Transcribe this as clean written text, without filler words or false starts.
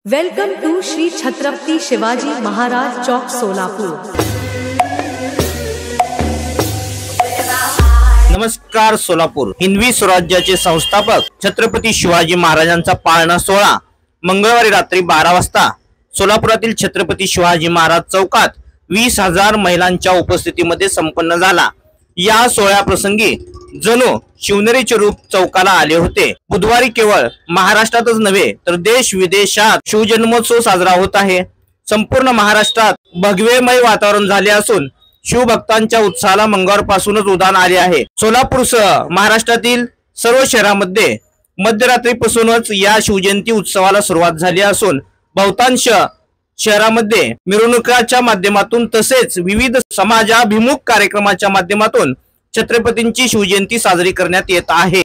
Welcome to Shri Chhatrapati Shivaji Maharaj चौक सोलापूर। नमस्कार सोलापूर। हिंदवी स्वराज्याचे संस्थापक छत्रपती शिवाजी महाराजांचा पाळणा सोहळा मंगळवारी रात्री 12 वाजता सोलापुरातील छत्रपती शिवाजी महाराज चौकात 20,000 महिलांच्या उपस्थितीमध्ये संपन्न झाला। या सोहळ्याप्रसंगी जणू शिवनेरीचे रूप चौकाला आले होते। बुधवारी केवळ महाराष्ट्रातच नव्हे तर देश विदेशात शिवजन्मोत्सव साजरा होत आहे। संपूर्ण महाराष्ट्रात भगवेमय वातावरण झाले असून शिवभक्तांच्या उत्साहाला मंगळवारपासूनच उधाण आले आहे। सोलापूरसह महाराष्ट्रातील सर्व शहरांमध्ये मध्यरात्रीपासूनच या शिवजयंती उत्सवाला सुरुवात झाली असून बहुतांश शहरांमध्ये मिरवणुकाच्या माध्यमातून तसेच विविध समाजाभिमुख कार्यक्रमाच्या माध्यमातून छत्रपतींची शिवजयंती साजरी करण्यात येत आहे।